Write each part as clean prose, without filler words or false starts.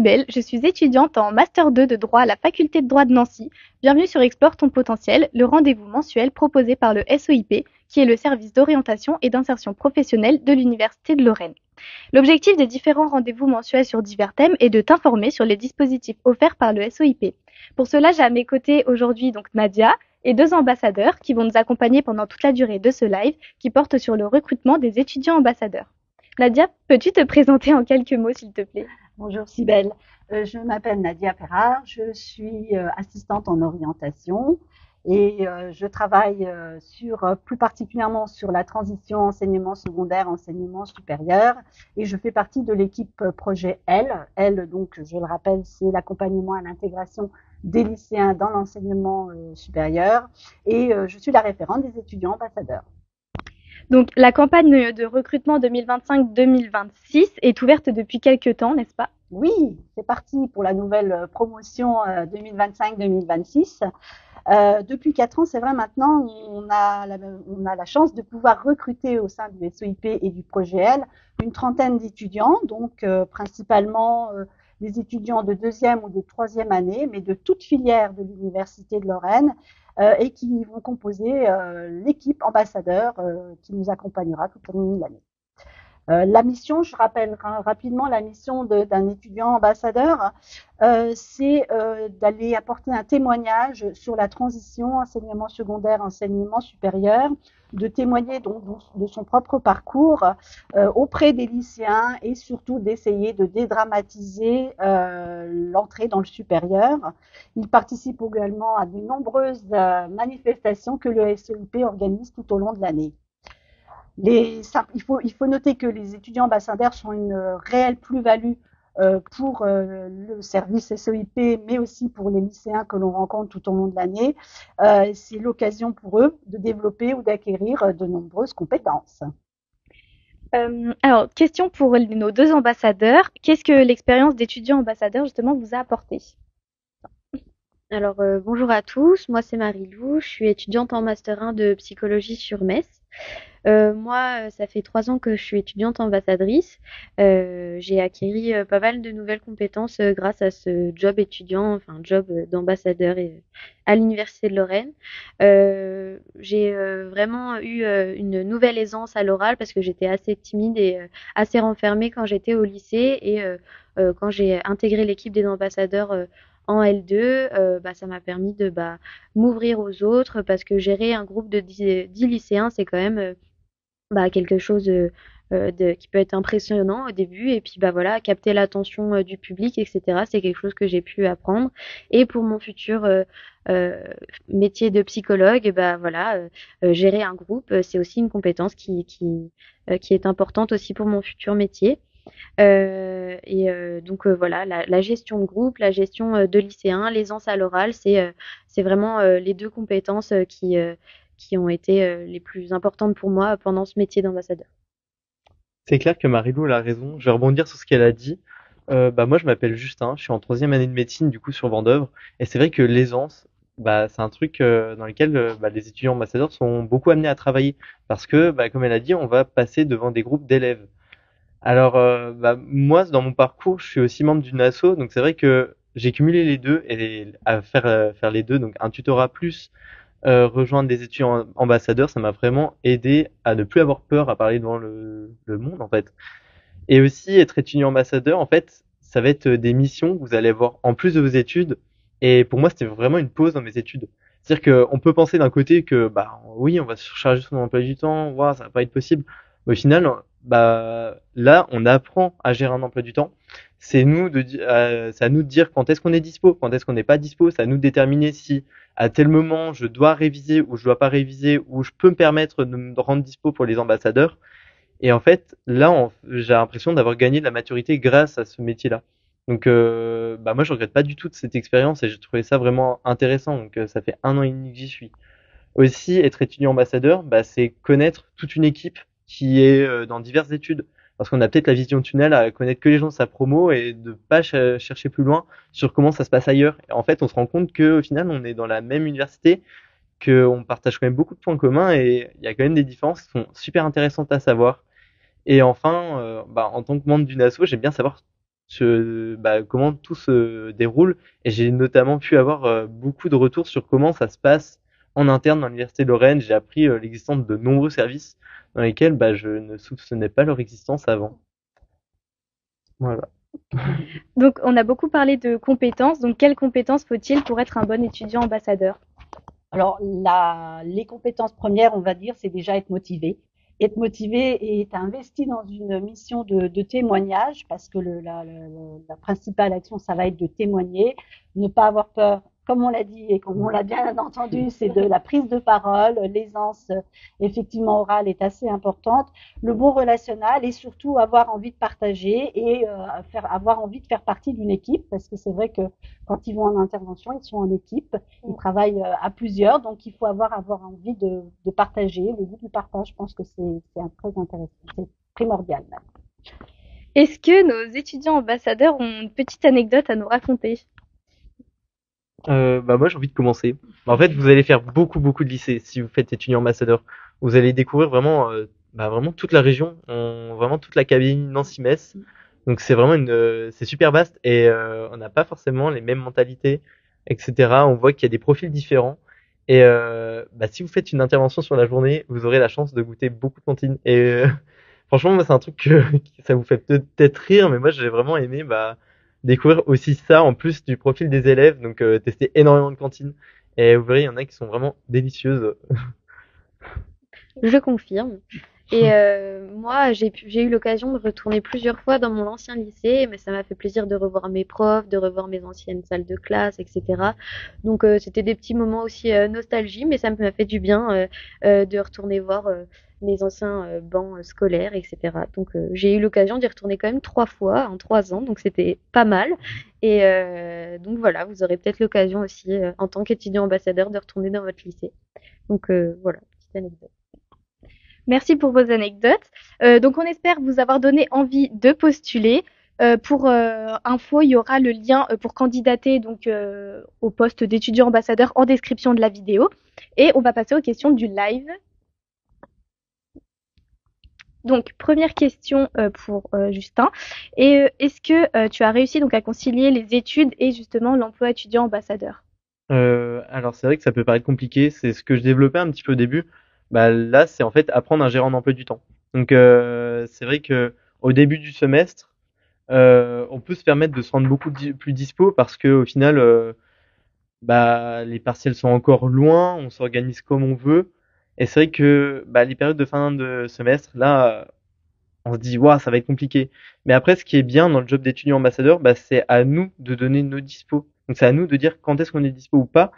Sibelle, je suis étudiante en Master 2 de droit à la faculté de droit de Nancy. Bienvenue sur Explore ton potentiel, le rendez-vous mensuel proposé par le SOIP, qui est le service d'orientation et d'insertion professionnelle de l'Université de Lorraine. L'objectif des différents rendez-vous mensuels sur divers thèmes est de t'informer sur les dispositifs offerts par le SOIP. Pour cela, j'ai à mes côtés aujourd'hui donc Nadia et deux ambassadeurs qui vont nous accompagner pendant toute la durée de ce live qui porte sur le recrutement des étudiants ambassadeurs. Nadia, peux-tu te présenter en quelques mots, s'il te plaît? Bonjour Cybèle, je m'appelle Nadia Perrard, je suis assistante en orientation et je travaille plus particulièrement sur la transition enseignement secondaire, enseignement supérieur et je fais partie de l'équipe projet L. L, donc je le rappelle, c'est l'accompagnement à l'intégration des lycéens dans l'enseignement supérieur et je suis la référente des étudiants ambassadeurs. Donc, la campagne de recrutement 2025-2026 est ouverte depuis quelques temps, n'est-ce pas? Oui, c'est parti pour la nouvelle promotion 2025-2026. Depuis 4 ans, c'est vrai, maintenant, on a la chance de pouvoir recruter au sein du SOIP et du projet L une trentaine d'étudiants, donc principalement des étudiants de deuxième ou de troisième année, mais de toute filière de l'Université de Lorraine, et qui vont composer l'équipe ambassadeur qui nous accompagnera tout au long de l'année. La mission, je rappelle rapidement la mission d'un étudiant ambassadeur, c'est d'aller apporter un témoignage sur la transition enseignement secondaire, enseignement supérieur, de témoigner donc de son propre parcours auprès des lycéens et surtout d'essayer de dédramatiser l'entrée dans le supérieur. Il participe également à de nombreuses manifestations que le SEIP organise tout au long de l'année. Il faut noter que les étudiants ambassadeurs sont une réelle plus-value pour le service SEIP, mais aussi pour les lycéens que l'on rencontre tout au long de l'année. C'est l'occasion pour eux de développer ou d'acquérir de nombreuses compétences. Alors, question pour nos deux ambassadeurs. Qu'est-ce que l'expérience d'étudiant ambassadeur, justement, vous a apporté? Alors, bonjour à tous, moi c'est Marie-Lou, je suis étudiante en Master 1 de psychologie sur Metz. Moi, ça fait 3 ans que je suis étudiante ambassadrice. J'ai acquis pas mal de nouvelles compétences grâce à ce job étudiant, enfin job d'ambassadeur à l'Université de Lorraine. J'ai vraiment eu une nouvelle aisance à l'oral parce que j'étais assez timide et assez renfermée quand j'étais au lycée et quand j'ai intégré l'équipe des ambassadeurs en L2, ça m'a permis de m'ouvrir aux autres parce que gérer un groupe de 10 lycéens, c'est quand même quelque chose qui peut être impressionnant au début et puis voilà, capter l'attention du public, etc. C'est quelque chose que j'ai pu apprendre. Et pour mon futur métier de psychologue, gérer un groupe, c'est aussi une compétence qui est importante aussi pour mon futur métier. Voilà, la gestion de groupe, la gestion de lycéens, l'aisance à l'oral, c'est vraiment les deux compétences qui ont été les plus importantes pour moi pendant ce métier d'ambassadeur. C'est clair que Marie-Lou a raison. Je vais rebondir sur ce qu'elle a dit. Moi, je m'appelle Justin. Je suis en troisième année de médecine, du coup, sur Vendeuvre. Et c'est vrai que l'aisance, c'est un truc dans lequel les étudiants ambassadeurs sont beaucoup amenés à travailler. Parce que, comme elle a dit, on va passer devant des groupes d'élèves. Alors, moi, dans mon parcours, je suis aussi membre d'une asso. Donc, c'est vrai que j'ai cumulé les deux et à faire les deux. Donc, un tutorat plus rejoindre des étudiants ambassadeurs, ça m'a vraiment aidé à ne plus avoir peur à parler devant le monde, en fait. Et aussi, être étudiant ambassadeur, en fait, ça va être des missions que vous allez avoir en plus de vos études. Et pour moi, c'était vraiment une pause dans mes études. C'est-à-dire qu'on peut penser d'un côté que, oui, on va surcharger son emploi du temps, ouah, ça va pas être possible. Au final, là, on apprend à gérer un emploi du temps. C'est à nous de dire quand est-ce qu'on est dispo, quand est-ce qu'on n'est pas dispo. C'est à nous de déterminer si à tel moment je dois réviser ou je dois pas réviser ou je peux me permettre de me rendre dispo pour les ambassadeurs. Et en fait, là, j'ai l'impression d'avoir gagné de la maturité grâce à ce métier-là. Donc, moi, je regrette pas du tout de cette expérience et j'ai trouvé ça vraiment intéressant. Donc, ça fait 1 an et demi que j'y suis. Aussi, être étudiant ambassadeur, c'est connaître toute une équipe qui est dans diverses études. Parce qu'on a peut-être la vision tunnel à connaître que les gens de sa promo et de pas chercher plus loin sur comment ça se passe ailleurs. Et en fait, on se rend compte qu'au final, on est dans la même université, qu'on partage quand même beaucoup de points communs et il y a quand même des différences qui sont super intéressantes à savoir. Et enfin, en tant que membre d'une asso, j'aime bien savoir comment tout se déroule. Et j'ai notamment pu avoir beaucoup de retours sur comment ça se passe en interne dans l'Université de Lorraine. J'ai appris l'existence de nombreux services dans lesquels je ne soupçonnais pas leur existence avant. Voilà. Donc, on a beaucoup parlé de compétences. Donc, quelles compétences faut-il pour être un bon étudiant ambassadeur? Alors, les compétences premières, on va dire, c'est déjà être motivé. Être motivé et être investi dans une mission de témoignage, parce que la principale action, ça va être de témoigner, ne pas avoir peur. Comme on l'a dit et comme on l'a bien entendu, c'est de la prise de parole. L'aisance, effectivement, orale est assez importante. Le bon relationnel et surtout avoir envie de partager et avoir envie de faire partie d'une équipe, parce que c'est vrai que quand ils vont en intervention, ils sont en équipe, ils travaillent à plusieurs, donc il faut avoir envie de partager. Le goût du partage, je pense que c'est très intéressant, c'est primordial même. Est-ce que nos étudiants ambassadeurs ont une petite anecdote à nous raconter? Moi j'ai envie de commencer. En fait, vous allez faire beaucoup de lycées si vous faites étudiant ambassadeur. Vous allez découvrir vraiment toute la région, vraiment toute la cabine Nancy-Metz. Donc c'est vraiment c'est super vaste et on n'a pas forcément les mêmes mentalités, etc. On voit qu'il y a des profils différents. Et si vous faites une intervention sur la journée, vous aurez la chance de goûter beaucoup de cantines. Et franchement, moi c'est un truc que ça vous fait peut-être rire, mais moi j'ai vraiment aimé découvrir aussi ça en plus du profil des élèves, donc tester énormément de cantines. Et vous verrez, il y en a qui sont vraiment délicieuses. Je confirme. Et moi, j'ai eu l'occasion de retourner plusieurs fois dans mon ancien lycée, mais ça m'a fait plaisir de revoir mes profs, de revoir mes anciennes salles de classe, etc. Donc c'était des petits moments aussi nostalgie, mais ça m'a fait du bien de retourner voir mes anciens bancs scolaires, etc. Donc j'ai eu l'occasion d'y retourner quand même 3 fois en 3 ans, donc c'était pas mal. Et donc voilà, vous aurez peut-être l'occasion aussi, en tant qu'étudiant ambassadeur, de retourner dans votre lycée. Donc voilà, petite anecdote. Merci pour vos anecdotes. Donc, on espère vous avoir donné envie de postuler. Pour info, il y aura le lien pour candidater donc au poste d'étudiant ambassadeur en description de la vidéo. Et on va passer aux questions du live. Donc, première question pour Justin. Et est-ce que tu as réussi donc à concilier les études et justement l'emploi étudiant ambassadeur? Alors c'est vrai que ça peut paraître compliqué, c'est ce que je développais un petit peu au début. Là, c'est en fait apprendre à gérer un emploi du temps. Donc c'est vrai que au début du semestre, on peut se permettre de se rendre plus dispo parce que au final, les partiels sont encore loin, on s'organise comme on veut. Et c'est vrai que les périodes de fin de semestre, là, on se dit waouh, ça va être compliqué. Mais après, ce qui est bien dans le job d'étudiant ambassadeur, c'est à nous de donner nos dispos. Donc c'est à nous de dire quand est-ce qu'on est dispo ou pas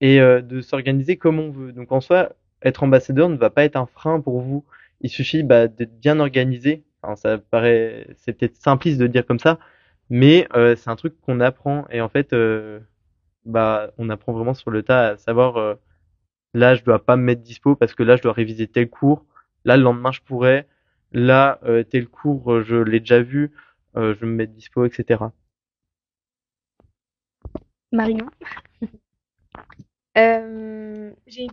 et de s'organiser comme on veut. Donc en soi, être ambassadeur ne va pas être un frein pour vous. Il suffit d'être bien organisé. Enfin, c'est peut-être simpliste de dire comme ça, mais c'est un truc qu'on apprend et en fait, on apprend vraiment sur le tas à savoir là, je dois pas me mettre dispo parce que là, je dois réviser tel cours. Là, le lendemain, je pourrais. Là, tel cours, je l'ai déjà vu. Je vais me mettre dispo, etc. Marion?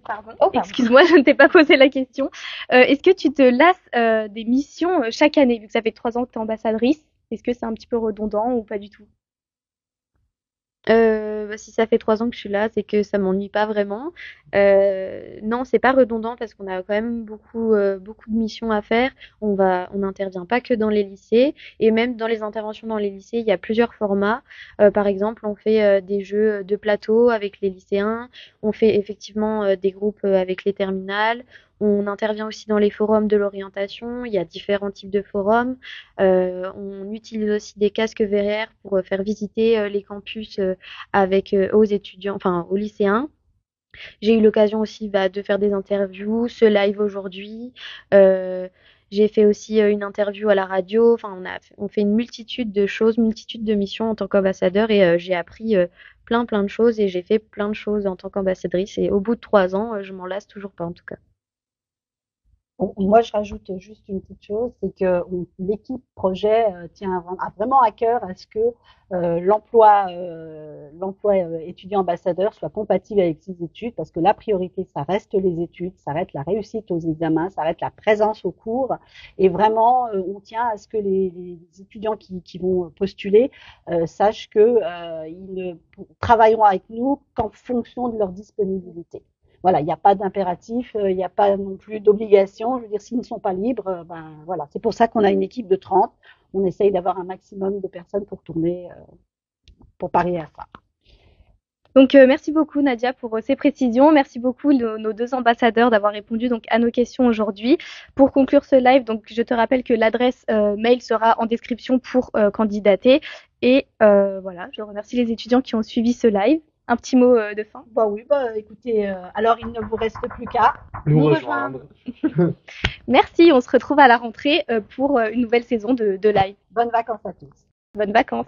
Pardon. Excuse-moi, je ne t'ai pas posé la question. Est-ce que tu te lasses des missions chaque année, vu que ça fait 3 ans que tu es ambassadrice? Est-ce que c'est un petit peu redondant ou pas du tout? Si ça fait 3 ans que je suis là, c'est que ça m'ennuie pas vraiment. Non, c'est pas redondant parce qu'on a quand même beaucoup de missions à faire. On n'intervient pas que dans les lycées et même dans les interventions dans les lycées, il y a plusieurs formats. Par exemple, on fait des jeux de plateau avec les lycéens. On fait effectivement des groupes avec les terminales. On intervient aussi dans les forums de l'orientation. Il y a différents types de forums. On utilise aussi des casques VR pour faire visiter les campus aux étudiants, enfin aux lycéens. J'ai eu l'occasion aussi de faire des interviews, ce live aujourd'hui. J'ai fait aussi une interview à la radio. Enfin, on fait une multitude de choses, multitude de missions en tant qu'ambassadeur et j'ai appris plein de choses et j'ai fait plein de choses en tant qu'ambassadrice. Et au bout de 3 ans, je m'en lasse toujours pas en tout cas. Moi, je rajoute juste une petite chose, c'est que l'équipe projet a vraiment à cœur à ce que l'emploi étudiant ambassadeur soit compatible avec ses études, parce que la priorité, ça reste les études, ça reste la réussite aux examens, ça reste la présence au cours, et vraiment, on tient à ce que les étudiants qui vont postuler sachent que ils ne travailleront avec nous qu'en fonction de leur disponibilité. Voilà, il n'y a pas d'impératif, il n'y a pas non plus d'obligation. Je veux dire, s'ils ne sont pas libres, ben voilà. C'est pour ça qu'on a une équipe de 30. On essaye d'avoir un maximum de personnes pour tourner, pour parier à ça. Donc merci beaucoup Nadia pour ces précisions. Merci beaucoup nos deux ambassadeurs d'avoir répondu donc à nos questions aujourd'hui. Pour conclure ce live, donc je te rappelle que l'adresse mail sera en description pour candidater. Et voilà, je remercie les étudiants qui ont suivi ce live. Un petit mot de fin. Bah oui, bah écoutez, alors il ne vous reste plus qu'à Nous rejoindre. Merci, on se retrouve à la rentrée pour une nouvelle saison de live. Bonnes vacances à tous. Bonnes vacances.